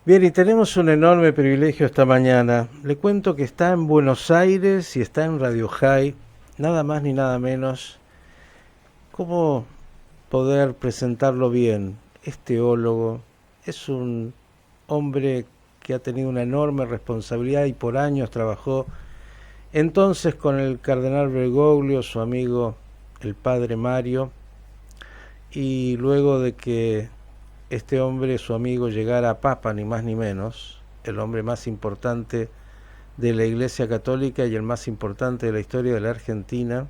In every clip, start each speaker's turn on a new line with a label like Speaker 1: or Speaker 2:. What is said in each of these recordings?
Speaker 1: Bien, y tenemos un enorme privilegio esta mañana. Le cuento que está en Buenos Aires y está en Radio High, nada más ni nada menos. ¿Cómo poder presentarlo bien? Es teólogo, es un hombre que ha tenido una enorme responsabilidad y por años trabajó entonces con el cardenal Bergoglio, su amigo el padre Mario, y luego de que este hombre, su amigo, llegara a Papa, ni más ni menos, el hombre más importante de la Iglesia Católica y el más importante de la historia de la Argentina,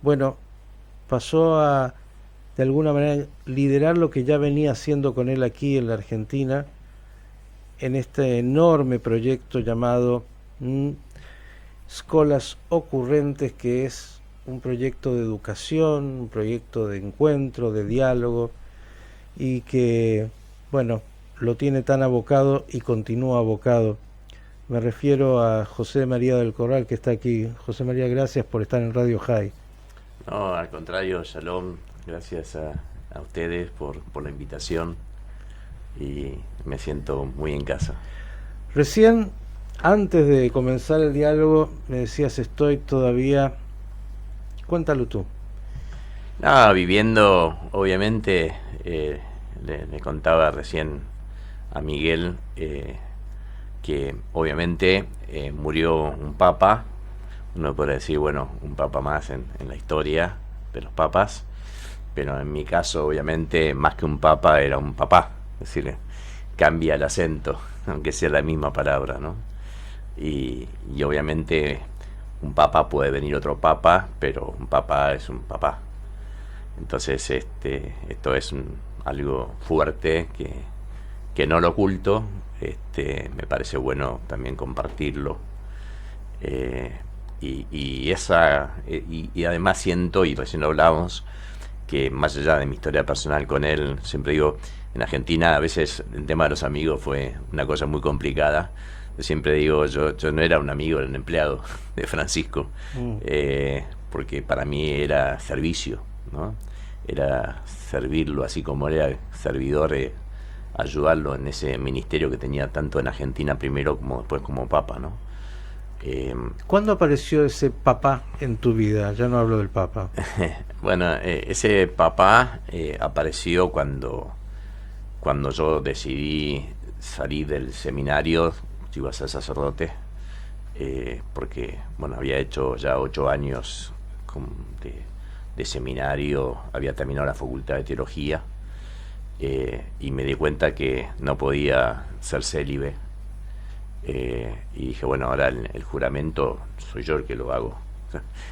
Speaker 1: bueno, pasó a, de alguna manera, liderar lo que ya venía haciendo con él aquí en la Argentina, en este enorme proyecto llamado Escolas Ocurrentes, que es un proyecto de educación, un proyecto de encuentro, de diálogo, y que, bueno, lo tiene tan abocado y continúa abocado. Me refiero a José María del Corral, que está aquí. José María, gracias por estar en Radio High.
Speaker 2: No, al contrario, Shalom, gracias a ustedes por la invitación y me siento muy en casa.
Speaker 1: Recién, antes de comenzar el diálogo, me decías, estoy todavía... Cuéntalo tú.
Speaker 2: Viviendo, obviamente, le contaba recién a Miguel que obviamente murió un papa. Uno puede decir, bueno, un papa más en la historia de los papas, pero en mi caso, obviamente, más que un papa, era un papá. Es decir, cambia el acento, aunque sea la misma palabra, ¿no? Y obviamente un papa puede venir otro papa, pero un papá es un papá. Entonces esto es algo fuerte que no lo oculto. Me parece bueno también compartirlo. Y además siento, y recién lo hablábamos, que más allá de mi historia personal con él, siempre digo, en Argentina a veces el tema de los amigos fue una cosa muy complicada. Yo siempre digo, yo no era un amigo, era un empleado de Francisco, porque para mí era servicio, ¿no? Era servirlo, así como era servidor, ayudarlo en ese ministerio que tenía tanto en Argentina primero como después como papa, ¿no?
Speaker 1: ¿Cuándo apareció ese papá en tu vida? Ya no hablo del papa.
Speaker 2: Bueno, ese papá apareció cuando yo decidí salir del seminario. Yo iba a ser sacerdote, porque bueno, había hecho ya 8 años de seminario, había terminado la facultad de teología, y me di cuenta que no podía ser célibe. Y dije, bueno, ahora el juramento soy yo el que lo hago.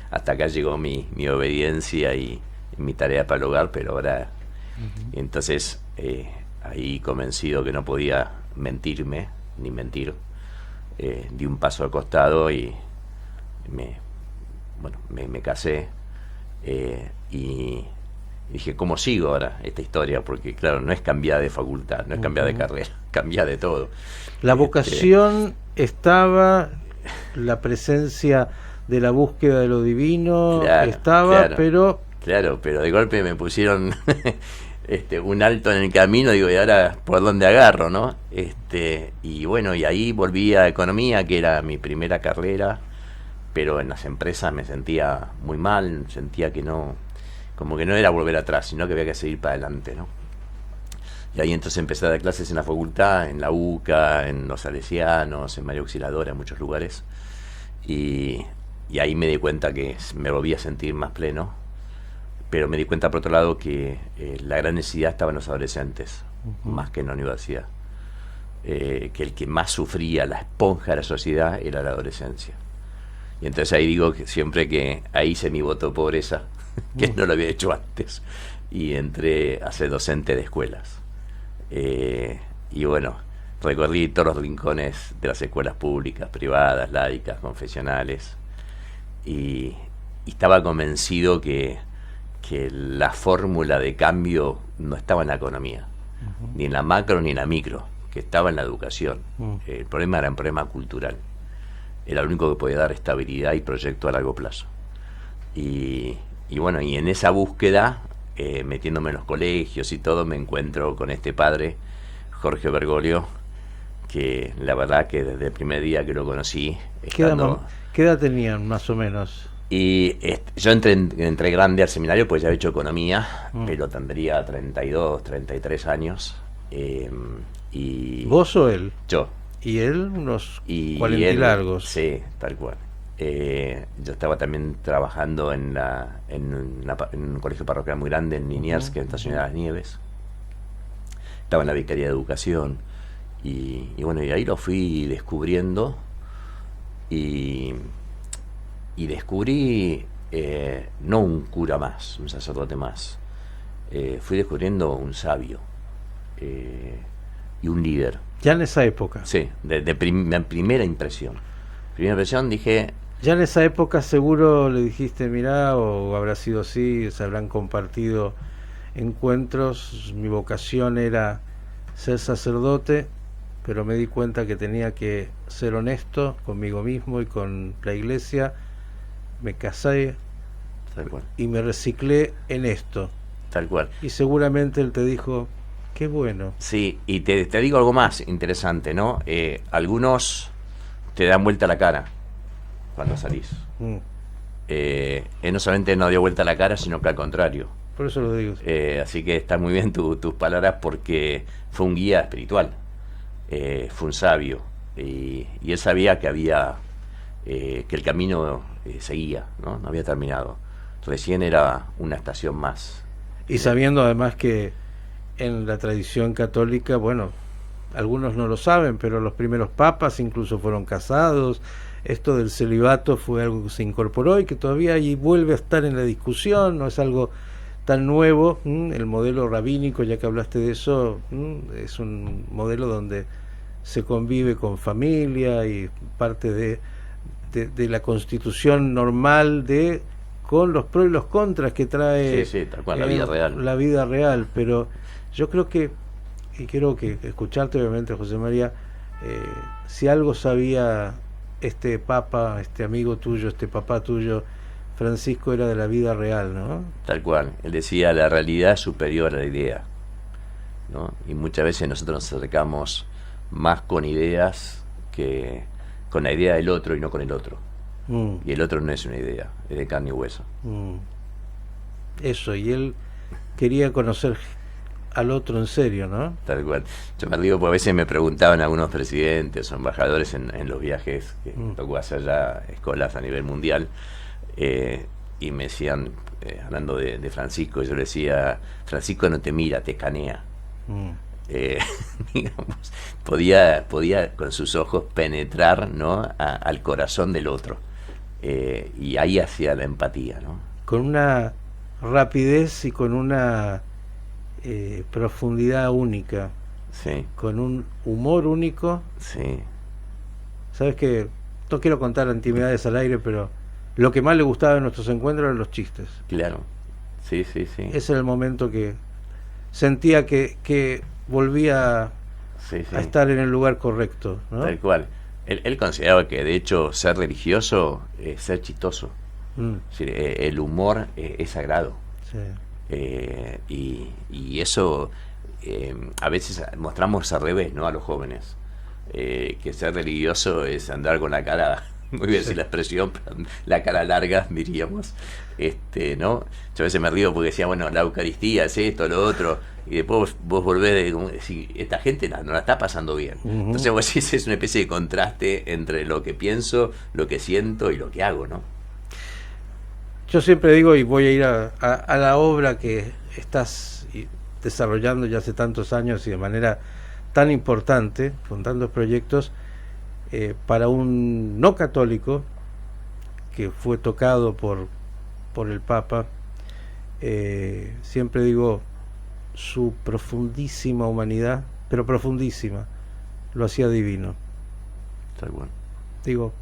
Speaker 2: Hasta acá llegó mi obediencia y mi tarea para el hogar, pero ahora... Entonces, ahí convencido que no podía mentirme, ni mentir, di un paso al costado y me casé, y dije, ¿cómo sigo ahora esta historia? Porque claro, no es cambiar de facultad, no es cambiar de carrera, cambiar de todo.
Speaker 1: La vocación estaba, la presencia de la búsqueda de lo divino estaba, pero...
Speaker 2: Claro, pero de golpe me pusieron un alto en el camino, digo, ¿y ahora por dónde agarro, no? Y bueno, y ahí volví a economía, que era mi primera carrera, pero en las empresas me sentía muy mal, sentía que no, como que no era volver atrás, sino que había que seguir para adelante, ¿no? Y ahí entonces empecé a dar clases en la facultad, en la UCA, en los Salesianos, en María Auxiliadora, en muchos lugares. Y ahí me di cuenta que me volví a sentir más pleno. Pero me di cuenta, por otro lado, que la gran necesidad estaba en los adolescentes, más que en la universidad. Que el que más sufría, la esponja de la sociedad, era la adolescencia. Y entonces ahí digo que siempre que ahí hice mi voto de pobreza, que no lo había hecho antes, y entré a ser docente de escuelas. Y bueno, recorrí todos los rincones de las escuelas públicas, privadas, laicas, confesionales, y estaba convencido que la fórmula de cambio no estaba en la economía, ni en la macro ni en la micro, que estaba en la educación. El problema era un problema cultural. Era lo único que podía dar estabilidad y proyecto a largo plazo. Y bueno, y en esa búsqueda, metiéndome en los colegios y todo, me encuentro con este padre, Jorge Bergoglio, que la verdad que desde el primer día que lo conocí,
Speaker 1: ¿Qué edad tenían más o menos?
Speaker 2: Y yo entré grande al seminario, pues ya había hecho economía, pero tendría 32, 33 años. Y
Speaker 1: ¿Vos o él?
Speaker 2: Yo.
Speaker 1: Y él unos
Speaker 2: Y
Speaker 1: 40 y
Speaker 2: él,
Speaker 1: largos.
Speaker 2: sí, tal cual. Yo estaba también trabajando en un colegio parroquial muy grande en Liniers, que es Estación de las Nieves. Estaba en la Vicaría de Educación. Y bueno, y ahí lo fui descubriendo. Y descubrí no un cura más, un sacerdote más. Fui descubriendo un sabio y un líder.
Speaker 1: Ya en esa época.
Speaker 2: Sí, de primera impresión. Primera impresión dije...
Speaker 1: Ya en esa época seguro le dijiste, mirá, o habrá sido así, se habrán compartido encuentros, mi vocación era ser sacerdote, pero me di cuenta que tenía que ser honesto conmigo mismo y con la iglesia, me casé
Speaker 2: Tal cual.
Speaker 1: y me reciclé en esto.
Speaker 2: Tal cual.
Speaker 1: Y seguramente él te dijo, qué bueno.
Speaker 2: Sí, y te digo algo más interesante, ¿no? Algunos te dan vuelta la cara cuando salís. Él no solamente no dio vuelta la cara, sino que al contrario.
Speaker 1: Por eso lo digo.
Speaker 2: Así que está muy bien tus palabras, porque fue un guía espiritual, fue un sabio, y él sabía que había que el camino seguía, ¿no? No había terminado. Recién era una estación más.
Speaker 1: Y sabiendo además que en la tradición católica, bueno, algunos no lo saben, pero los primeros papas incluso fueron casados. Esto del celibato fue algo que se incorporó y que todavía ahí vuelve a estar en la discusión, no es algo tan nuevo. El modelo rabínico, ya que hablaste de eso, es un modelo donde se convive con familia y parte de la constitución normal con los pros y los contras que trae
Speaker 2: tal cual, la vida real.
Speaker 1: La vida real, pero yo creo que, y quiero que escucharte obviamente, José María, si algo sabía este papa, este amigo tuyo, este papá tuyo, Francisco, era de la vida real, ¿no?
Speaker 2: Tal cual. Él decía, la realidad es superior a la idea, ¿no? Y muchas veces nosotros nos acercamos más con ideas que con la idea del otro y no con el otro. Y el otro no es una idea, es de carne y hueso.
Speaker 1: Eso, y él quería conocer al otro en serio, ¿no?
Speaker 2: Tal cual. Yo me digo, porque a veces me preguntaban algunos presidentes o embajadores en los viajes que tocó hacer ya escolas a nivel mundial, y me decían, hablando de Francisco, yo le decía, Francisco no te mira, te escanea. Digamos, podía con sus ojos penetrar, ¿no? Al corazón del otro, y ahí hacía la empatía, ¿no?
Speaker 1: Con una rapidez y con una profundidad única,
Speaker 2: sí,
Speaker 1: con un humor único.
Speaker 2: Sí.
Speaker 1: Sabes que no quiero contar intimidades al aire, pero lo que más le gustaba de nuestros encuentros eran los chistes.
Speaker 2: Claro, sí.
Speaker 1: Ese era el momento que sentía que volvía a estar en el lugar correcto, ¿no?
Speaker 2: Tal cual. Él consideraba que de hecho ser religioso es ser chistoso. Es decir, el humor es sagrado. Sí. Y eso a veces mostramos al revés, ¿no? A los jóvenes, que ser religioso es andar con la cara, muy bien si la expresión, la cara larga, diríamos, ¿no? Yo a veces me río porque decía, bueno, la Eucaristía es esto, lo otro, y después vos volvés de decir, esta gente no la está pasando bien. Entonces vos decís, es una especie de contraste entre lo que pienso, lo que siento y lo que hago, ¿no?
Speaker 1: Yo siempre digo, y voy a ir a la obra que estás desarrollando ya hace tantos años y de manera tan importante, con tantos proyectos, para un no católico que fue tocado por el Papa, siempre digo, su profundísima humanidad, pero profundísima, lo hacía divino.
Speaker 2: Tal cual.
Speaker 1: Digo,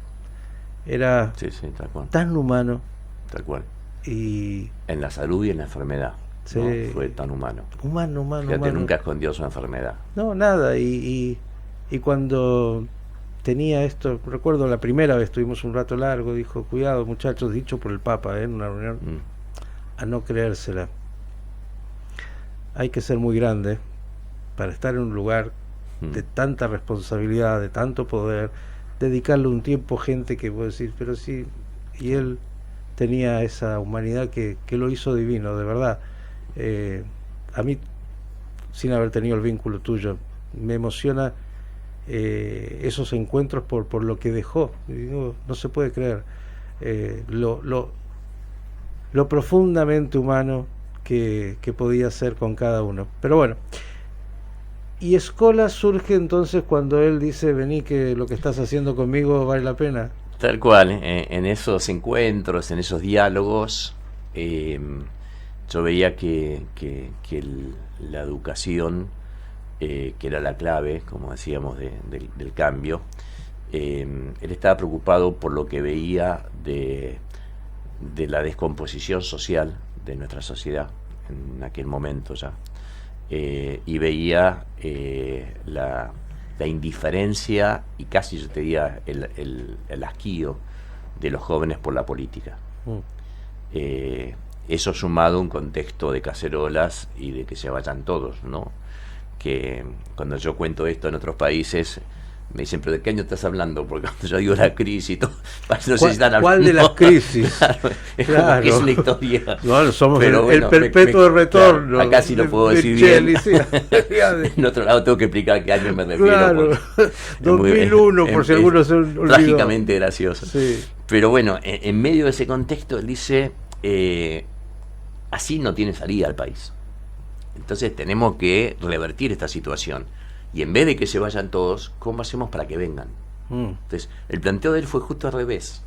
Speaker 1: era
Speaker 2: tal cual.
Speaker 1: Tan humano.
Speaker 2: Tal cual.
Speaker 1: Y
Speaker 2: en la salud y en la enfermedad,
Speaker 1: sí,
Speaker 2: ¿no? Fue tan humano.
Speaker 1: Humano.
Speaker 2: Fíjate, nunca escondió su enfermedad.
Speaker 1: No, nada. Y cuando tenía esto, recuerdo la primera vez, tuvimos un rato largo, dijo, cuidado muchachos, dicho por el Papa, en una reunión, a no creérsela. Hay que ser muy grande para estar en un lugar de tanta responsabilidad, de tanto poder, dedicarle un tiempo, gente que puede decir, pero sí, y él tenía esa humanidad que lo hizo divino, de verdad. A mí, sin haber tenido el vínculo tuyo, me emociona esos encuentros por lo que dejó. Digo, no se puede creer lo profundamente humano que podía ser con cada uno. Pero bueno, y Escola surge entonces cuando él dice, vení que lo que estás haciendo conmigo vale la pena.
Speaker 2: Tal cual, en esos encuentros, en esos diálogos, yo veía que la educación, que era la clave, como decíamos, del cambio, él estaba preocupado por lo que veía de la descomposición social de nuestra sociedad en aquel momento ya, y veía la indiferencia y casi, yo te diría, el asquío de los jóvenes por la política. Eso sumado a un contexto de cacerolas y de que se vayan todos, ¿no? Que cuando yo cuento esto en otros países me dicen, ¿pero de qué año estás hablando? Porque cuando yo digo la crisis, no sé si están hablando.
Speaker 1: ¿Cuál de las crisis?
Speaker 2: Claro, es como que es una historia.
Speaker 1: No, somos el perpetuo retorno.
Speaker 2: Claro, acá sí lo puedo decir bien. En otro lado tengo que explicar qué año me refiero.
Speaker 1: Claro, 2001, por si alguno se olvidó.
Speaker 2: Trágicamente gracioso.
Speaker 1: Sí.
Speaker 2: Pero bueno, en medio de ese contexto, él dice, así no tiene salida al país. Entonces tenemos que revertir esta situación. Y en vez de que se vayan todos, ¿cómo hacemos para que vengan? Entonces, el planteo de él fue justo al revés.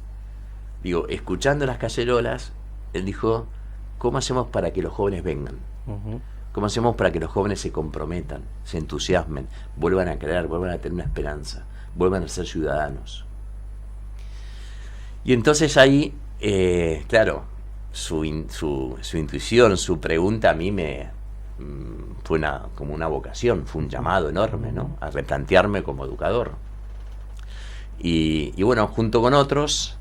Speaker 2: Digo, escuchando las cacerolas, él dijo, ¿cómo hacemos para que los jóvenes vengan? ¿Cómo hacemos para que los jóvenes se comprometan, se entusiasmen, vuelvan a creer, vuelvan a tener una esperanza, vuelvan a ser ciudadanos? Y entonces ahí, claro, su intuición, su pregunta a mí fue como una vocación, fue un llamado enorme, ¿no? A replantearme como educador. Y bueno, junto con otros,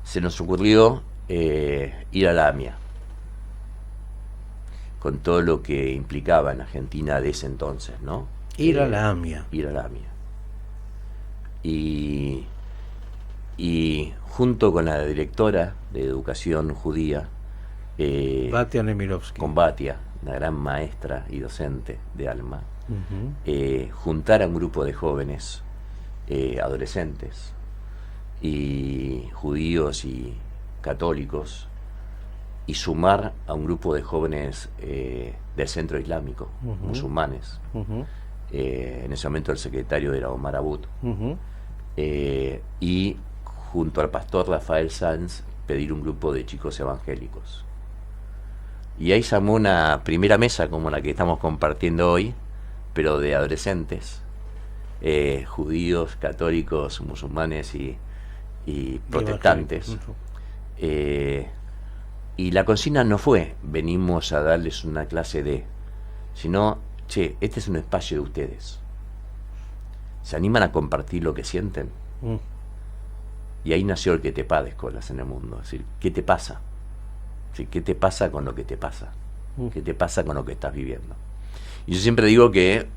Speaker 2: se nos ocurrió ir a la AMIA, con todo lo que implicaba en Argentina de ese entonces, ¿no?
Speaker 1: Ir a la AMIA.
Speaker 2: Ir a la AMIA. Y junto con la directora de educación judía,
Speaker 1: Batia Nemirovsky,
Speaker 2: con Batia, una gran maestra y docente de alma, juntar a un grupo de jóvenes, adolescentes, y judíos y católicos, y sumar a un grupo de jóvenes del centro islámico, musulmanes. En ese momento el secretario era Omar Abud, y junto al pastor Rafael Sanz pedir un grupo de chicos evangélicos. Y ahí se armó una primera mesa como la que estamos compartiendo hoy, pero de adolescentes, judíos, católicos, musulmanes y protestantes. Y la consigna no fue, venimos a darles una clase de, sino, che, este es un espacio de ustedes. ¿Se animan a compartir lo que sienten? Y ahí nació el que te pa de escuelas en el mundo. Es decir, ¿qué te pasa? ¿Sí? ¿Qué te pasa con lo que te pasa? ¿Qué te pasa con lo que estás viviendo? Y yo siempre digo que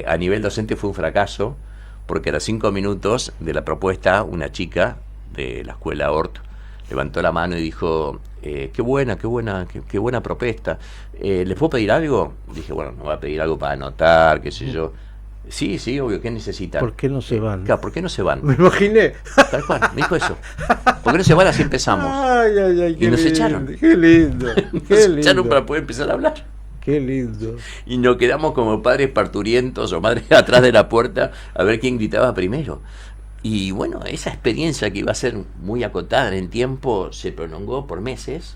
Speaker 2: a nivel docente fue un fracaso, porque a los 5 minutos de la propuesta, una chica de la escuela Ort levantó la mano y dijo, qué buena propuesta. ¿Les puedo pedir algo? Dije, bueno, me voy a pedir algo para anotar, qué sé yo. Sí, obvio, ¿qué necesitan?
Speaker 1: ¿Por qué no se van?
Speaker 2: Claro, ¿por qué no se van?
Speaker 1: Me imaginé.
Speaker 2: Tal cual, me dijo eso. ¿Por qué no se van? Así empezamos.
Speaker 1: Ay,
Speaker 2: y nos echaron.
Speaker 1: Qué lindo.
Speaker 2: Nos echaron para poder empezar a hablar.
Speaker 1: Qué lindo.
Speaker 2: Y nos quedamos como padres parturientos o madres atrás de la puerta a ver quién gritaba primero. Y bueno, esa experiencia que iba a ser muy acotada en el tiempo se prolongó por meses,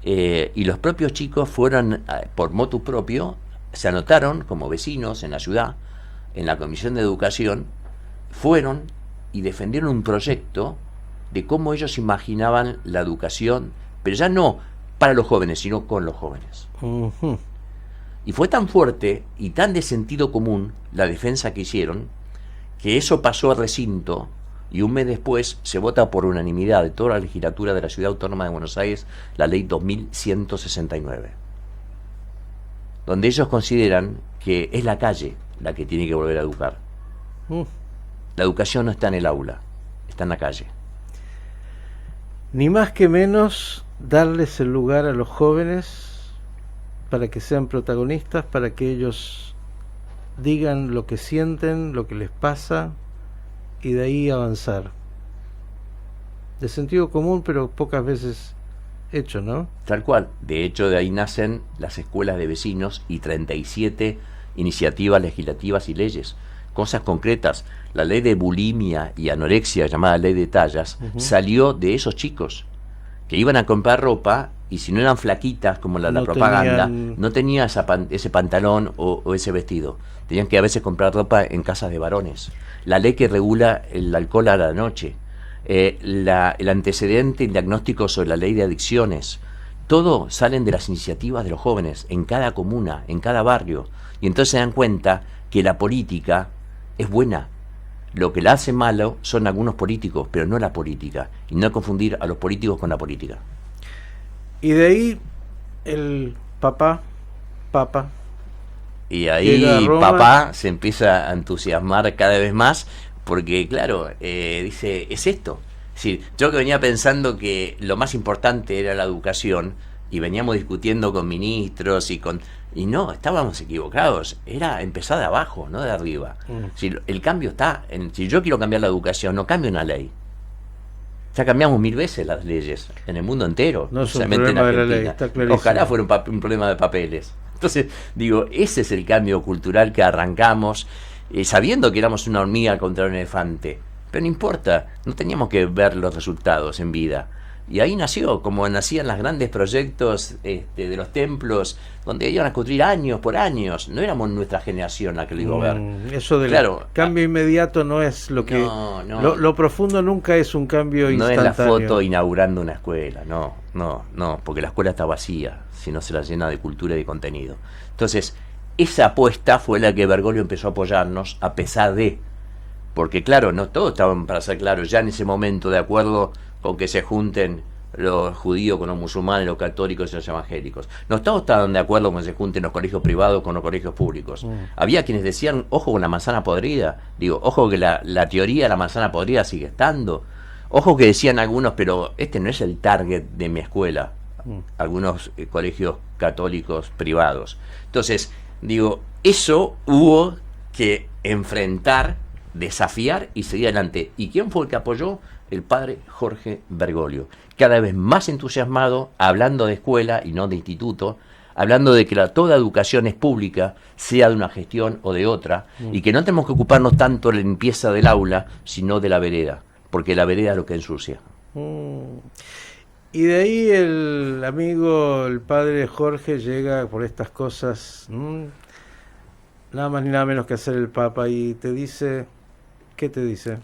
Speaker 2: y los propios chicos fueron, por motu propio, se anotaron como vecinos en la ciudad, en la Comisión de Educación, fueron y defendieron un proyecto de cómo ellos imaginaban la educación, pero ya no para los jóvenes, sino con los jóvenes. Y fue tan fuerte y tan de sentido común la defensa que hicieron, que eso pasó a recinto, y un mes después se vota por unanimidad de toda la legislatura de la Ciudad Autónoma de Buenos Aires la ley 2169, donde ellos consideran que es la calle la que tiene que volver a educar,
Speaker 1: Mm.
Speaker 2: La educación no está en el aula, está en la calle.
Speaker 1: Ni más que menos darles el lugar a los jóvenes para que sean protagonistas, para que ellos digan lo que sienten, lo que les pasa, y de ahí avanzar. De sentido común, pero pocas veces hecho, ¿no?
Speaker 2: Tal cual. De hecho, de ahí nacen las escuelas de vecinos y 37 iniciativas legislativas y leyes. Cosas concretas. La ley de bulimia y anorexia, llamada ley de tallas, salió de esos chicos que iban a comprar ropa y si no eran flaquitas como la propaganda, no tenía ese pantalón o ese vestido. Tenían que a veces comprar ropa en casas de varones. La ley que regula el alcohol a la noche. El antecedente, el diagnóstico sobre la ley de adicciones, todo salen de las iniciativas de los jóvenes, en cada comuna, en cada barrio, y entonces se dan cuenta que la política es buena. Lo que la hace malo son algunos políticos, pero no la política, y no confundir a los políticos con la política.
Speaker 1: Y de ahí el papa,
Speaker 2: y ahí papá se empieza a entusiasmar cada vez más, porque claro, dice, es esto. Es decir, yo que venía pensando que lo más importante era la educación, y veníamos discutiendo con ministros y no, estábamos equivocados. Era empezar de abajo, no de arriba. Si el cambio está si yo quiero cambiar la educación, no cambio una ley. Ya cambiamos 1000 veces las leyes en el mundo entero,
Speaker 1: no solamente en Argentina. De la ley, está clarísimo.
Speaker 2: Ojalá fuera un problema de papeles. Entonces, digo, ese es el cambio cultural que arrancamos, sabiendo que éramos una hormiga contra un elefante. Pero no importa, no teníamos que ver los resultados en vida. Y ahí nació, como nacían los grandes proyectos de los templos, donde iban a construir años por años. No éramos nuestra generación la que lo iba a ver.
Speaker 1: Eso del cambio inmediato no es lo que...
Speaker 2: No.
Speaker 1: Lo profundo nunca es un cambio instantáneo.
Speaker 2: No es la foto inaugurando una escuela, no, porque la escuela está vacía, si no se la llena de cultura y de contenido. Entonces, esa apuesta fue la que Bergoglio empezó a apoyarnos, a pesar de... Porque claro, no todos estaban, para ser claros, ya en ese momento de acuerdo con que se junten los judíos con los musulmanes, los católicos y los evangélicos. No todos estaban de acuerdo con que se junten los colegios privados con los colegios públicos. Había quienes decían, ojo con la manzana podrida. Digo, ojo que la teoría de la manzana podrida sigue estando. Ojo que decían algunos, pero este no es el target de mi escuela. Algunos colegios católicos privados. Entonces, digo, eso hubo que enfrentar, desafiar y seguir adelante. ¿Y quién fue el que apoyó? El padre Jorge Bergoglio, cada vez más entusiasmado, hablando de escuela y no de instituto, hablando de que toda educación es pública, sea de una gestión o de otra, y que no tenemos que ocuparnos tanto de la limpieza del aula, sino de la vereda, porque la vereda es lo que ensucia.
Speaker 1: Y de ahí el amigo, el padre Jorge, llega por estas cosas, nada más ni nada menos que hacer el papa, y te dice, ¿qué te dice?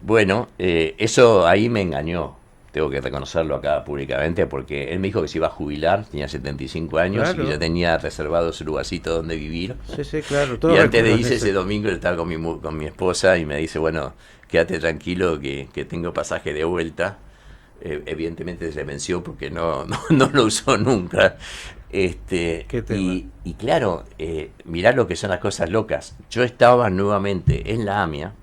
Speaker 2: Bueno, eso ahí me engañó, tengo que reconocerlo acá públicamente, porque él me dijo que se iba a jubilar, tenía 75 años, claro, y ya tenía reservado su lugarcito donde vivir.
Speaker 1: Sí, claro.
Speaker 2: Y antes de irse ese domingo, él estaba con mi esposa y me dice, bueno, quédate tranquilo que tengo pasaje de vuelta. Evidentemente se venció porque no lo usó nunca. Y claro, mirá lo que son las cosas locas. Yo estaba nuevamente en la AMIA,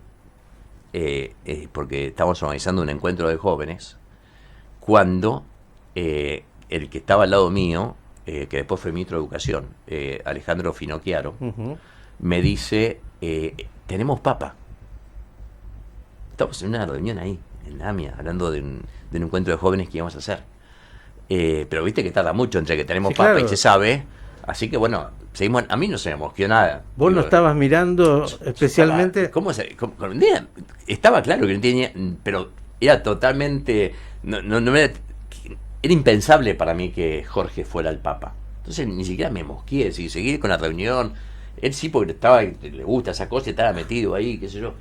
Speaker 2: porque estábamos organizando un encuentro de jóvenes, cuando el que estaba al lado mío, que después fue ministro de Educación, Alejandro Finocchiaro, me dice, tenemos papa. Estamos en una reunión ahí, en la AMIA, hablando de un encuentro de jóvenes que íbamos a hacer. Pero viste que tarda mucho entre que tenemos papa, claro, y se sabe. Así que bueno, seguimos. A mí no se me mosqueó nada.
Speaker 1: ¿Vos no estabas mirando especialmente?
Speaker 2: Estaba claro que no tenía, pero era totalmente, era impensable para mí que Jorge fuera el papa. Entonces ni siquiera me mosqué, seguir con la reunión. Él sí, porque le gusta esa cosa, estaba metido ahí, qué sé yo.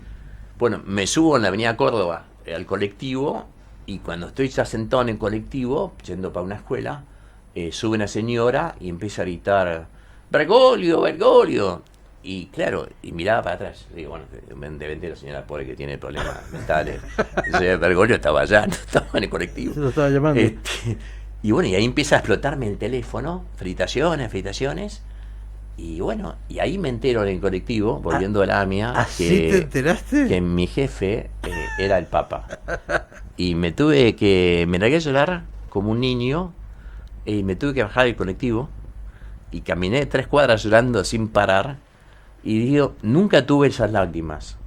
Speaker 2: Bueno, me subo en la avenida Córdoba al colectivo, y cuando estoy ya sentado en el colectivo, yendo para una escuela, sube una señora y empieza a gritar, Bergoglio. Y claro, y miraba para atrás. Digo, bueno, debe ser la señora pobre que tiene problemas mentales. Entonces, Bergoglio estaba allá, no estaba en el colectivo.
Speaker 1: Se lo estaba llamando.
Speaker 2: Y bueno, y ahí empieza a explotarme el teléfono, felicitaciones. Y bueno, y ahí me entero en el colectivo, volviendo a la AMIA,
Speaker 1: ¿Así te enteraste?
Speaker 2: que mi jefe era el Papa. Y me largué a llorar como un niño, y me tuve que bajar del colectivo, y caminé 3 cuadras llorando sin parar, y digo, nunca tuve esas lágrimas,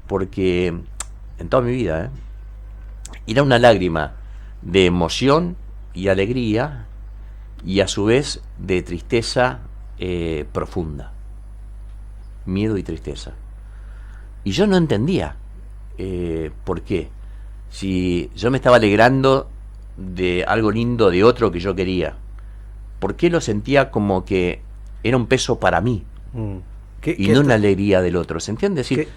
Speaker 2: porque en toda mi vida, era una lágrima de emoción y alegría, y a su vez de tristeza profunda, miedo y tristeza. Y yo no entendía por qué. Si yo me estaba alegrando de algo lindo de otro que yo quería, ¿por qué lo sentía como que era un peso para mí? Y no una alegría del otro, ¿se entiende? Es decir,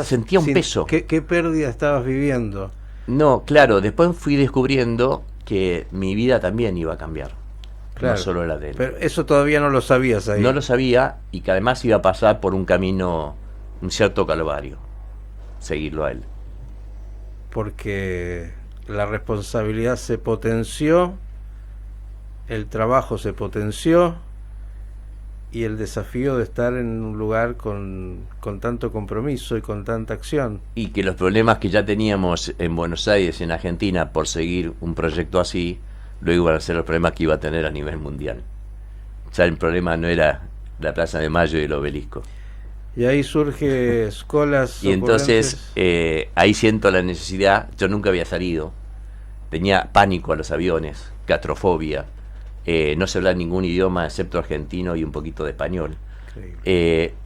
Speaker 2: sentía un peso.
Speaker 1: ¿Qué pérdida estabas viviendo?
Speaker 2: No, claro, después fui descubriendo que mi vida también iba a cambiar. Claro, no solo la de él.
Speaker 1: Pero eso todavía no lo sabías ahí.
Speaker 2: No lo sabía, y que además iba a pasar por un camino, un cierto calvario, seguirlo a él.
Speaker 1: Porque la responsabilidad se potenció, el trabajo se potenció, y el desafío de estar en un lugar con tanto compromiso y con tanta acción.
Speaker 2: Y que los problemas que ya teníamos en Buenos Aires y en Argentina por seguir un proyecto así, luego iban a ser los problemas que iba a tener a nivel mundial. Ya el problema no era la Plaza de Mayo y el Obelisco.
Speaker 1: Y ahí surge Escolas
Speaker 2: Y entonces ahí siento la necesidad. Yo nunca había salido, tenía pánico a los aviones, claustrofobia, no sé hablar ningún idioma excepto argentino y un poquito de español.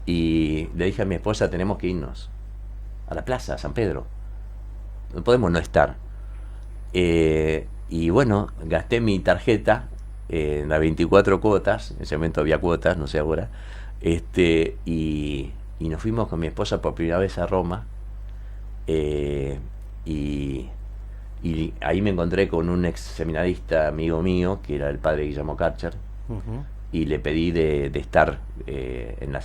Speaker 2: Y le dije a mi esposa, tenemos que irnos a la plaza, a San Pedro, no podemos no estar. Y bueno, gasté mi tarjeta en las 24 cuotas, en ese momento había cuotas, no sé ahora, y nos fuimos con mi esposa por primera vez a Roma, y ahí me encontré con un ex seminarista amigo mío, que era el padre Guillermo Karcher, y le pedí de estar en la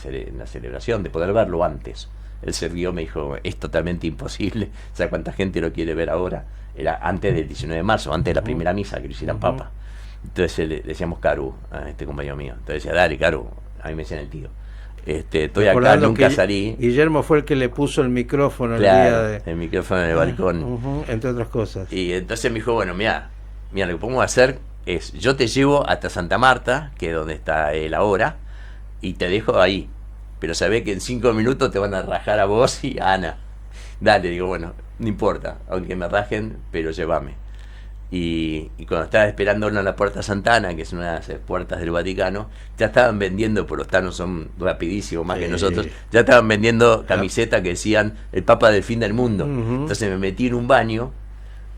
Speaker 2: celebración, de poder verlo antes. Él se rió, me dijo, es totalmente imposible, ¿sabes cuánta gente lo quiere ver ahora? Era antes del 19 de marzo, antes de la primera misa que lo hicieran Papa. Entonces le decíamos Caru a este compañero mío. Entonces decía, dale, Caru, a mí me decían el tío. Estoy acá, nunca salí.
Speaker 1: Guillermo fue el que le puso el micrófono
Speaker 2: claro,
Speaker 1: el día de...
Speaker 2: el micrófono en el balcón.
Speaker 1: Entre otras cosas.
Speaker 2: Y entonces me dijo, bueno, mira, lo que podemos hacer es, yo te llevo hasta Santa Marta, que es donde está él ahora, y te dejo ahí. Pero sabés que en 5 minutos te van a rajar a vos y a Ana. Dale, digo, bueno, no importa, aunque me rajen, pero llévame. Y cuando estaba esperando en la Puerta Santana, que es una de las puertas del Vaticano, ya estaban vendiendo, por los tanos son rapidísimos más que nosotros, ya estaban vendiendo camisetas que decían el Papa del fin del mundo. Entonces me metí en un baño,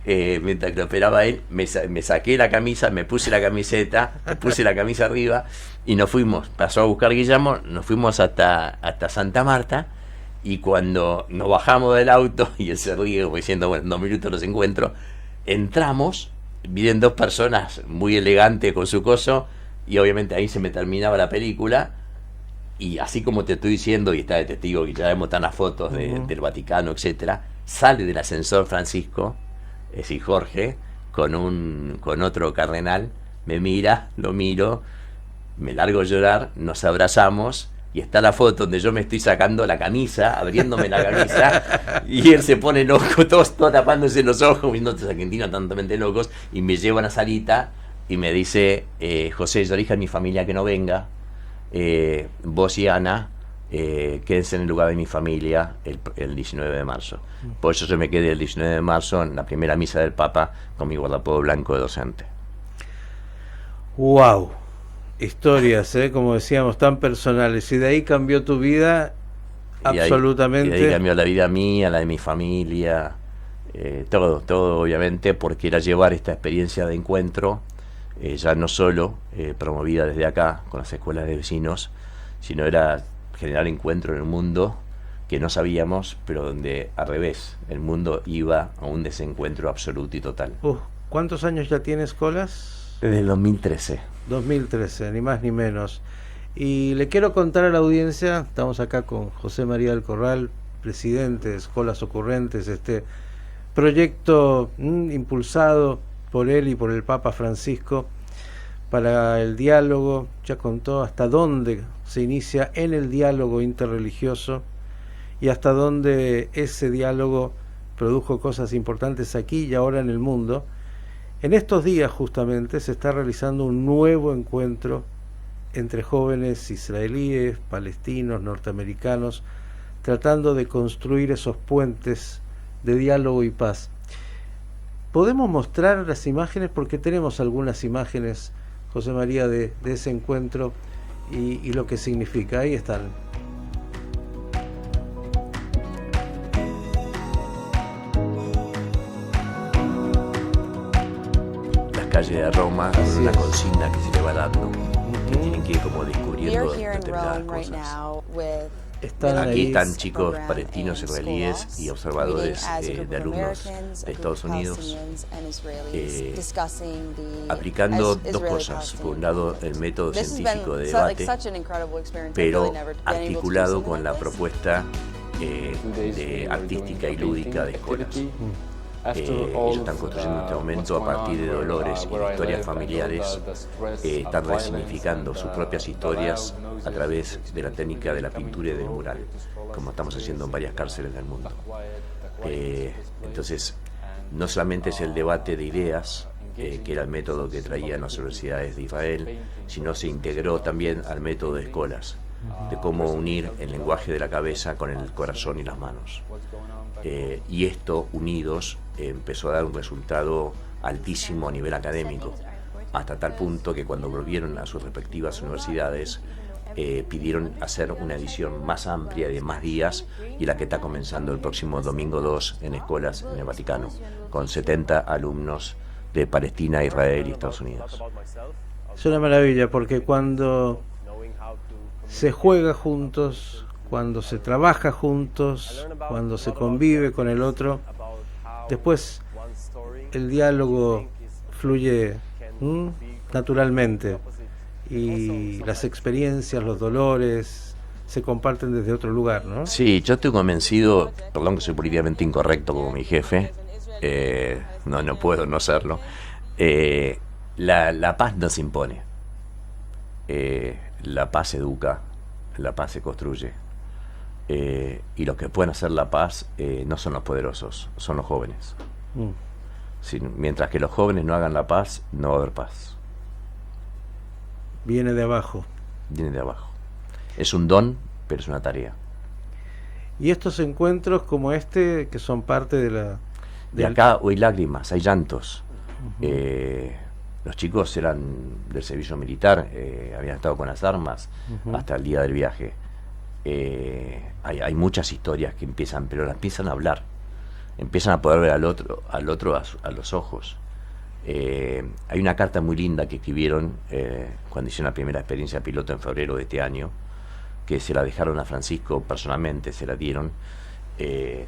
Speaker 2: mientras que lo esperaba él, me saqué la camisa, me puse la camiseta, me puse la camisa arriba, y nos fuimos, pasó a buscar Guillermo, nos fuimos hasta Santa Marta. Y cuando nos bajamos del auto, y él se ríe como diciendo, bueno, en 2 minutos los encuentro, entramos, vienen 2 personas muy elegantes con su coso, y obviamente ahí se me terminaba la película. Y así como te estoy diciendo, y está de testigo que ya vemos tan las fotos del Vaticano, etcétera, sale del ascensor Francisco, es decir, Jorge, con otro cardenal, me mira, lo miro, me largo a llorar, nos abrazamos, y está la foto donde yo me estoy sacando la camisa, abriéndome la camisa, y él se pone loco, todos tapándose los ojos, viendo a los argentinos totalmente locos, y me lleva a una salita y me dice, José, yo dije a mi familia que no venga, vos y Ana, quédense en el lugar de mi familia el 19 de marzo. Por eso yo me quedé el 19 de marzo en la primera misa del Papa con mi guardapodo blanco de docente.
Speaker 1: ¡Wow! Historias, como decíamos, tan personales. Y de ahí cambió tu vida absolutamente.
Speaker 2: Y de ahí cambió la vida mía, la de mi familia, todo obviamente, porque era llevar esta experiencia de encuentro, ya no solo promovida desde acá con las escuelas de vecinos, sino era generar encuentro en el mundo que no sabíamos, pero donde al revés, el mundo iba a un desencuentro absoluto y total.
Speaker 1: ¿Cuántos años ya tienes, Colas?
Speaker 2: Desde el 2013.
Speaker 1: 2013, ni más ni menos. Y le quiero contar a la audiencia, estamos acá con José María del Corral, presidente de Escolas Ocurrentes, este proyecto impulsado por él y por el Papa Francisco para el diálogo, ya contó hasta dónde se inicia en el diálogo interreligioso y hasta dónde ese diálogo produjo cosas importantes aquí y ahora en el mundo. En estos días justamente se está realizando un nuevo encuentro entre jóvenes israelíes, palestinos, norteamericanos, tratando de construir esos puentes de diálogo y paz. Podemos mostrar las imágenes porque tenemos algunas imágenes, José María, de ese encuentro y lo que significa. Ahí están.
Speaker 2: Las calles de Roma son una consigna que se le va dando, que tienen que ir como descubriendo determinadas cosas. Aquí están chicos palestinos, israelíes y observadores de alumnos de Estados Unidos aplicando dos cosas. Por un lado, el método científico de debate, pero articulado con la propuesta de artística y lúdica de escuelas. Ellos están construyendo en este momento a partir de dolores y de historias familiares, están resignificando sus propias historias a través de la técnica de la pintura y del mural, como estamos haciendo en varias cárceles del mundo. Entonces, no solamente es el debate de ideas, que era el método que traían las universidades de Israel, sino se integró también al método de escuelas, de cómo unir el lenguaje de la cabeza con el corazón y las manos. Y esto, unidos, empezó a dar un resultado altísimo a nivel académico, hasta tal punto que cuando volvieron a sus respectivas universidades pidieron hacer una edición más amplia de más días, y la que está comenzando el próximo domingo 2 en escuelas en el Vaticano, con 70 alumnos de Palestina, Israel y Estados Unidos.
Speaker 1: Es una maravilla porque cuando se juega juntos, cuando se trabaja juntos, cuando se convive con el otro, después el diálogo fluye naturalmente y las experiencias, los dolores se comparten desde otro lugar, ¿no?
Speaker 2: Sí, yo estoy convencido, perdón que soy políticamente incorrecto como mi jefe, no puedo no serlo, la paz no se impone, la paz educa, la paz se construye, y los que pueden hacer la paz no son los poderosos, son los jóvenes. Mientras que los jóvenes no hagan la paz, no va a haber paz.
Speaker 1: Viene de abajo.
Speaker 2: Viene de abajo. Es un don, pero es una tarea.
Speaker 1: Y estos encuentros como este, que son parte de la...
Speaker 2: De acá hay lágrimas, hay llantos. Los chicos eran del servicio militar, habían estado con las armas hasta el día del viaje. Hay muchas historias que empiezan, pero las empiezan a hablar. Empiezan a poder ver al otro a los ojos. Hay una carta muy linda que escribieron cuando hicieron la primera experiencia piloto en febrero de este año, que se la dejaron a Francisco personalmente, se la dieron.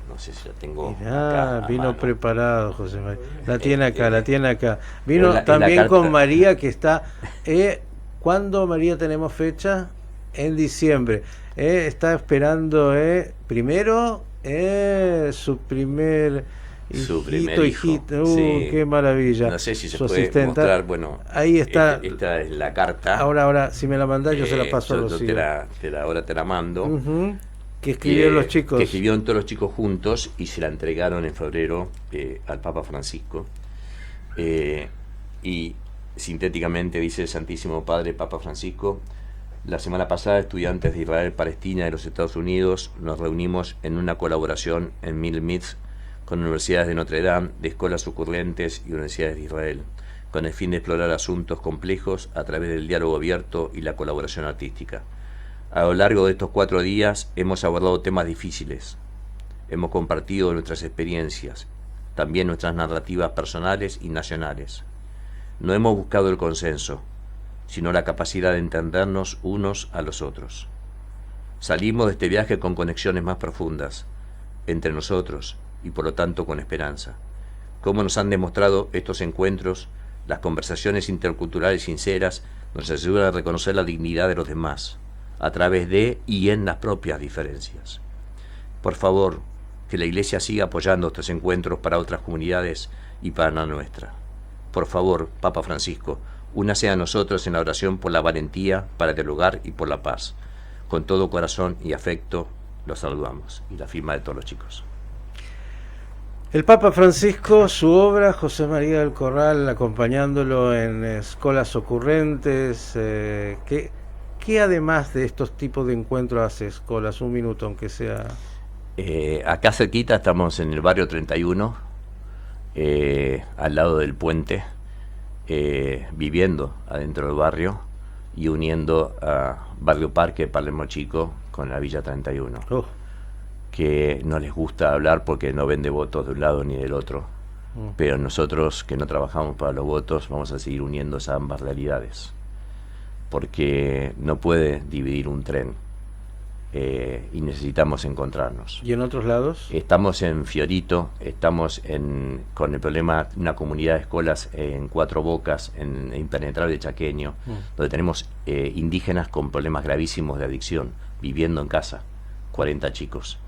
Speaker 2: No sé si la tengo.
Speaker 1: Mirá,
Speaker 2: acá
Speaker 1: vino
Speaker 2: mano.
Speaker 1: Preparado José María. La tiene acá. Vino
Speaker 2: en
Speaker 1: también
Speaker 2: la
Speaker 1: con
Speaker 2: carta.
Speaker 1: María, que está... ¿Cuándo, María, tenemos fecha? En diciembre. Está esperando primero su primer hijito.
Speaker 2: Sí.
Speaker 1: Qué maravilla.
Speaker 2: No sé si se
Speaker 1: Su
Speaker 2: puede
Speaker 1: asistenta.
Speaker 2: mostrar. Bueno,
Speaker 1: ahí está.
Speaker 2: Esta es la carta.
Speaker 1: Ahora, si me la mandás, yo se la paso a
Speaker 2: yo
Speaker 1: Rocío.
Speaker 2: ahora te la mando.
Speaker 1: Que escribieron los chicos.
Speaker 2: Que escribieron todos los chicos juntos y se la entregaron en febrero al Papa Francisco. Y sintéticamente dice el Santísimo Padre Papa Francisco: la semana pasada, estudiantes de Israel, Palestina y de los Estados Unidos nos reunimos en una colaboración en Milmitz con universidades de Notre Dame, de escuelas sucursales y universidades de Israel, con el fin de explorar asuntos complejos a través del diálogo abierto y la colaboración artística. A lo largo de estos 4 días hemos abordado temas difíciles, hemos compartido nuestras experiencias, también nuestras narrativas personales y nacionales. No hemos buscado el consenso, sino la capacidad de entendernos unos a los otros. Salimos de este viaje con conexiones más profundas entre nosotros y por lo tanto con esperanza. Como nos han demostrado estos encuentros, las conversaciones interculturales sinceras nos ayudan a reconocer la dignidad de los demás, a través de y en las propias diferencias. Por favor, que la Iglesia siga apoyando estos encuentros para otras comunidades y para la nuestra. Por favor, Papa Francisco, Únase a nosotros en la oración por la valentía para dialogar y por la paz. Con todo corazón y afecto los saludamos. Y la firma de todos los chicos.
Speaker 1: El Papa Francisco, su obra, José María del Corral, acompañándolo en escuelas ocurrentes. ¿Qué además de estos tipos de encuentros hace escuelas? Un minuto, aunque sea.
Speaker 2: Acá cerquita estamos en el barrio 31, al lado del puente, viviendo adentro del barrio y uniendo a Barrio Parque, Palermo Chico, con la Villa 31. Que no les gusta hablar porque no vende votos de un lado ni del otro. Pero nosotros, que no trabajamos para los votos, vamos a seguir uniendo esas ambas realidades. Porque no puede dividir un tren. Y necesitamos encontrarnos.
Speaker 1: ¿Y en otros lados?
Speaker 2: Estamos en Fiorito, estamos con el problema de una comunidad de escuelas en Cuatro Bocas, en Impenetrable Chaqueño, donde tenemos indígenas con problemas gravísimos de adicción, viviendo en casa, 40 chicos.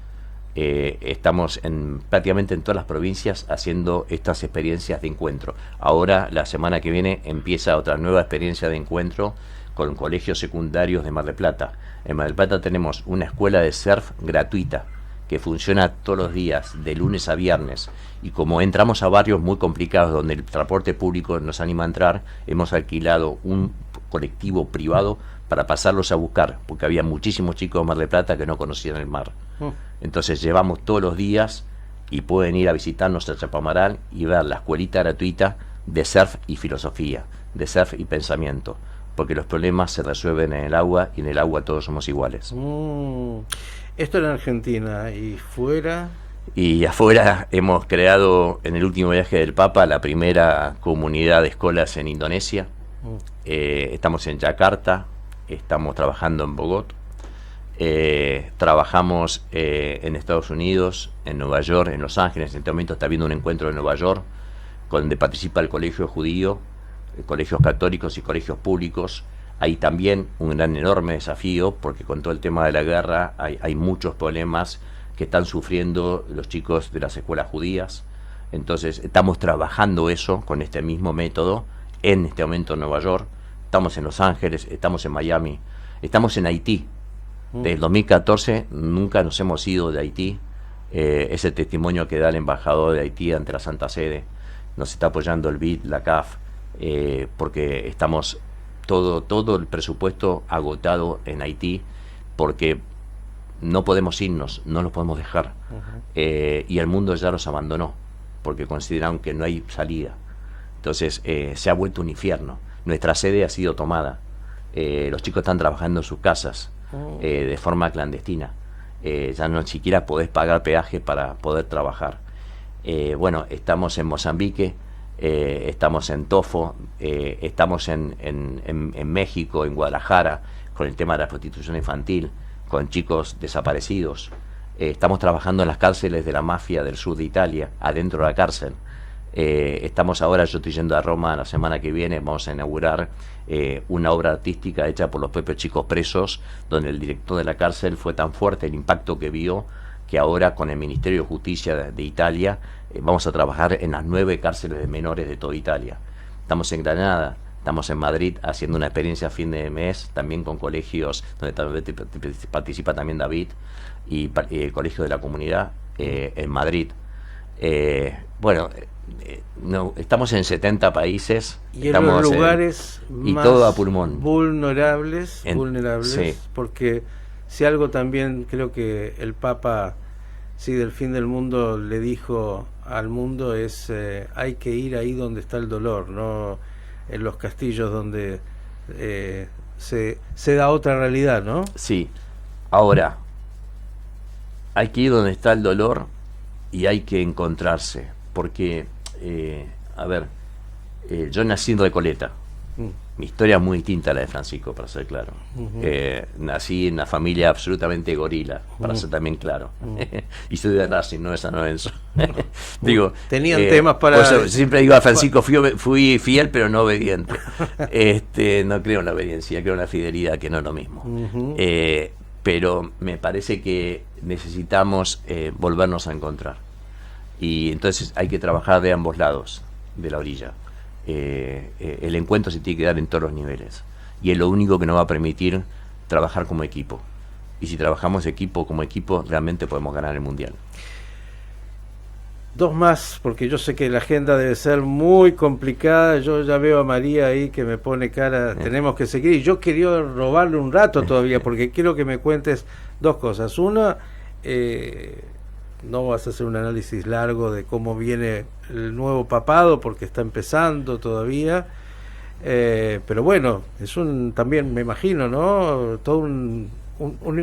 Speaker 2: Estamos prácticamente en todas las provincias haciendo estas experiencias de encuentro. Ahora, la semana que viene, empieza otra nueva experiencia de encuentro con colegios secundarios de Mar del Plata. En Mar del Plata tenemos una escuela de surf gratuita que funciona todos los días, de lunes a viernes. Y como entramos a barrios muy complicados donde el transporte público nos anima a entrar, hemos alquilado un colectivo privado para pasarlos a buscar, porque había muchísimos chicos de Mar del Plata que no conocían el mar. Entonces llevamos todos los días y pueden ir a visitarnos a Chapamarán y ver la escuelita gratuita de surf y filosofía, de surf y pensamiento, porque los problemas se resuelven en el agua y en el agua todos somos iguales.
Speaker 1: Esto en Argentina y fuera.
Speaker 2: Y afuera hemos creado en el último viaje del Papa la primera comunidad de escuelas en Indonesia. Estamos en Yakarta, estamos trabajando en Bogotá, trabajamos en Estados Unidos, en Nueva York, en Los Ángeles. En este momento está habiendo un encuentro en Nueva York donde participa el colegio judío, colegios católicos y colegios públicos. Hay también un gran enorme desafío porque con todo el tema de la guerra hay muchos problemas que están sufriendo los chicos de las escuelas judías. Entonces estamos trabajando eso con este mismo método en este momento en Nueva York. Estamos en Los Ángeles, estamos en Miami, estamos en Haití. Desde el 2014 nunca nos hemos ido de Haití. Ese testimonio que da el embajador de Haití ante la Santa Sede. Nos está apoyando el BID, la CAF, porque estamos todo el presupuesto agotado en Haití, porque no podemos irnos, no los podemos dejar. Y el mundo ya los abandonó, porque consideraron que no hay salida. Entonces se ha vuelto un infierno. Nuestra sede ha sido tomada. Los chicos están trabajando en sus casas de forma clandestina. Ya no siquiera podés pagar peaje para poder trabajar. Bueno, estamos en Mozambique, estamos en Tofo, estamos en México, en Guadalajara, con el tema de la prostitución infantil, con chicos desaparecidos. Estamos trabajando en las cárceles de la mafia del sur de Italia, adentro de la cárcel. Estamos ahora, yo estoy yendo a Roma la semana que viene, vamos a inaugurar una obra artística hecha por los propios chicos presos, donde el director de la cárcel fue tan fuerte el impacto que vio, que ahora con el Ministerio de Justicia de Italia vamos a trabajar en las 9 cárceles de menores de toda Italia. Estamos en Granada, estamos en Madrid haciendo una experiencia a fin de mes, también con colegios donde participa también David, y el Colegio de la Comunidad en Madrid. No, estamos en 70 países
Speaker 1: y en los lugares
Speaker 2: y
Speaker 1: más
Speaker 2: todo a pulmón.
Speaker 1: vulnerables,
Speaker 2: sí.
Speaker 1: Porque si algo también creo que el Papa, sí, del fin del mundo le dijo al mundo es hay que ir ahí donde está el dolor, no en los castillos donde se da otra realidad, ¿no?
Speaker 2: Sí. Ahora hay que ir donde está el dolor y hay que encontrarse, porque yo nací en Recoleta. Mi historia es muy distinta a la de Francisco, para ser claro. Nací en una familia absolutamente gorila, para ser también claro. Y soy de Racing, no de San Lorenzo. Digo,
Speaker 1: tenían temas para...
Speaker 2: Pues, siempre digo a Francisco, fui fiel pero no obediente. No creo en la obediencia, creo en la fidelidad, que no es lo mismo. Pero me parece que necesitamos volvernos a encontrar. Y entonces hay que trabajar de ambos lados de la orilla. el encuentro se tiene que dar en todos los niveles. Y es lo único que nos va a permitir trabajar como equipo. Y si trabajamos como equipo, realmente podemos ganar el Mundial.
Speaker 1: Dos más, porque yo sé que la agenda debe ser muy complicada. Yo ya veo a María ahí que me pone cara, tenemos que seguir. Y yo quería robarle un rato todavía, porque quiero que me cuentes dos cosas. Una, no vas a hacer un análisis largo de cómo viene el nuevo papado, porque está empezando todavía. Pero bueno, es también me imagino, ¿no? Todo un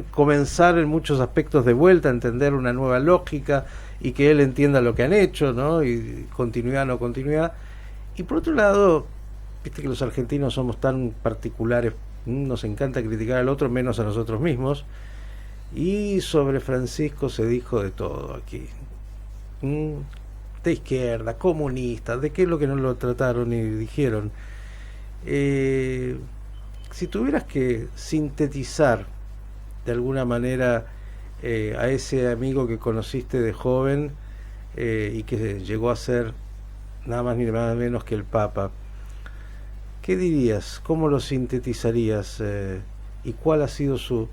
Speaker 1: comenzar en muchos aspectos de vuelta, entender una nueva lógica y que él entienda lo que han hecho, ¿no? Y continuidad, no continuidad. Y por otro lado, viste que los argentinos somos tan particulares, nos encanta criticar al otro menos a nosotros mismos. Y sobre Francisco se dijo de todo aquí. De izquierda, comunista, de qué es lo que no lo trataron y dijeron. Si tuvieras que sintetizar de alguna manera a ese amigo que conociste de joven y que llegó a ser nada más ni nada menos que el Papa, ¿qué dirías? ¿Cómo lo sintetizarías? ¿Y cuál ha sido su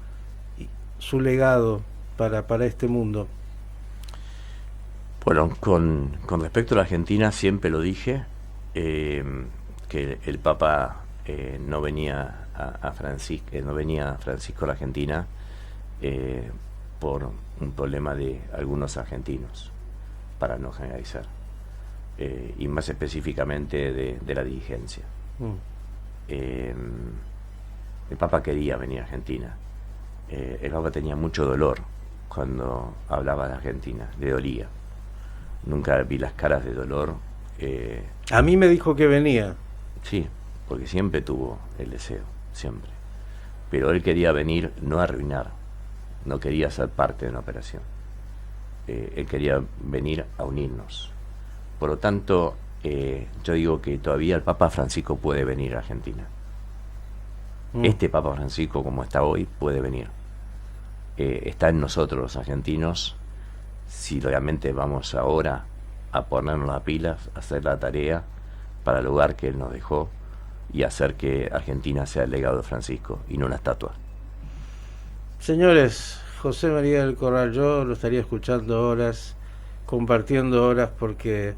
Speaker 1: legado para este mundo?
Speaker 2: Bueno, con respecto a la Argentina, siempre lo dije, que el Papa no venía a Francisco, no venía Francisco a la Argentina por un problema de algunos argentinos, para no generalizar, y más específicamente de la dirigencia. El Papa quería venir a Argentina. El Papa tenía mucho dolor cuando hablaba de Argentina, le dolía. Nunca vi las caras de dolor.
Speaker 1: A mí me dijo que venía.
Speaker 2: Sí, porque siempre tuvo el deseo, siempre. Pero él quería venir no a arruinar, no quería ser parte de una operación. Él quería venir a unirnos. Por lo tanto, yo digo que todavía el Papa Francisco puede venir a Argentina. Este Papa Francisco, como está hoy, puede venir. Está en nosotros los argentinos, si realmente vamos ahora a ponernos las pilas, a hacer la tarea para el lugar que él nos dejó y hacer que Argentina sea el legado de Francisco y no una estatua.
Speaker 1: Señores, José María del Corral, yo lo estaría escuchando horas, compartiendo horas, porque,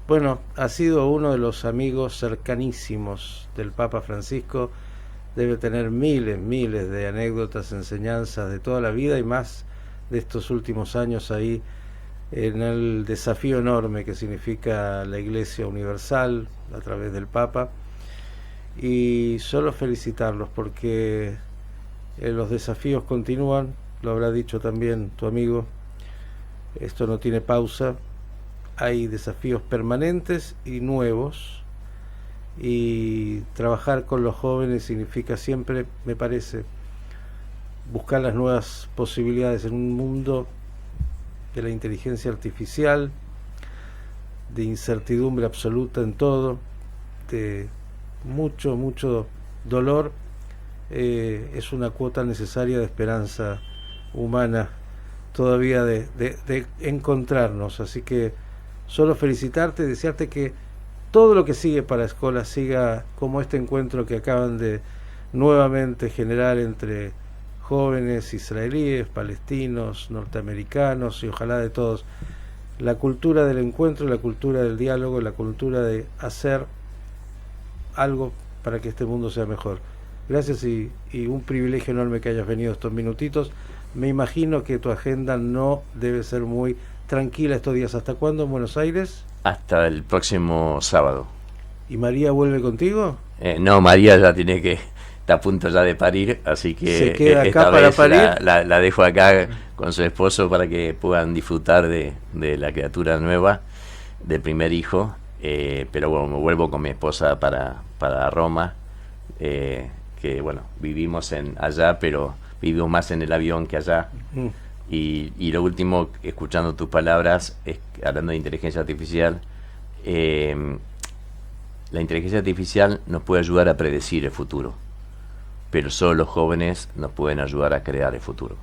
Speaker 1: bueno, ha sido uno de los amigos cercanísimos del Papa Francisco. Debe tener miles de anécdotas, enseñanzas de toda la vida y más de estos últimos años ahí en el desafío enorme que significa la Iglesia Universal a través del Papa. Y solo felicitarlos porque los desafíos continúan, lo habrá dicho también tu amigo, esto no tiene pausa, hay desafíos permanentes y nuevos. Y trabajar con los jóvenes significa siempre, me parece, buscar las nuevas posibilidades en un mundo de la inteligencia artificial, de incertidumbre absoluta en todo, de mucho dolor. Es una cuota necesaria de esperanza humana todavía de encontrarnos. Así que solo felicitarte y desearte que todo lo que sigue para Escola siga como este encuentro que acaban de nuevamente generar entre jóvenes israelíes, palestinos, norteamericanos y ojalá de todos. La cultura del encuentro, la cultura del diálogo, la cultura de hacer algo para que este mundo sea mejor. Gracias y un privilegio enorme que hayas venido estos minutitos. Me imagino que tu agenda no debe ser muy tranquila estos días. ¿Hasta cuándo en Buenos Aires?
Speaker 2: Hasta el próximo sábado.
Speaker 1: ¿Y María vuelve contigo?
Speaker 2: No, María ya está a punto ya de parir, así que
Speaker 1: ¿se queda acá
Speaker 2: esta
Speaker 1: para
Speaker 2: vez
Speaker 1: parir?
Speaker 2: la dejo acá con su esposo para que puedan disfrutar de la criatura nueva, del primer hijo. Pero bueno, me vuelvo con mi esposa para Roma, que bueno, vivimos allá, pero vivimos más en el avión que allá. Y lo último, escuchando tus palabras, hablando de inteligencia artificial, la inteligencia artificial nos puede ayudar a predecir el futuro, pero solo los jóvenes nos pueden ayudar a crear el futuro.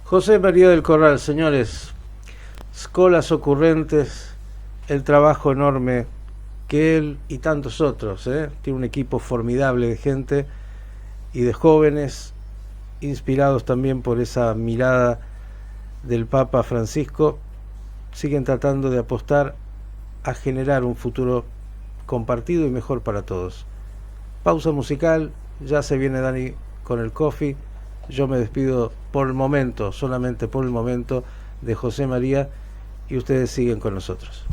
Speaker 1: José María del Corral, señores, escolas ocurrentes, el trabajo enorme que él y tantos otros, tiene un equipo formidable de gente y de jóvenes, inspirados también por esa mirada del Papa Francisco, siguen tratando de apostar a generar un futuro compartido y mejor para todos. Pausa musical, ya se viene Dani con el coffee. Yo me despido por el momento, solamente por el momento, de José María, y ustedes siguen con nosotros.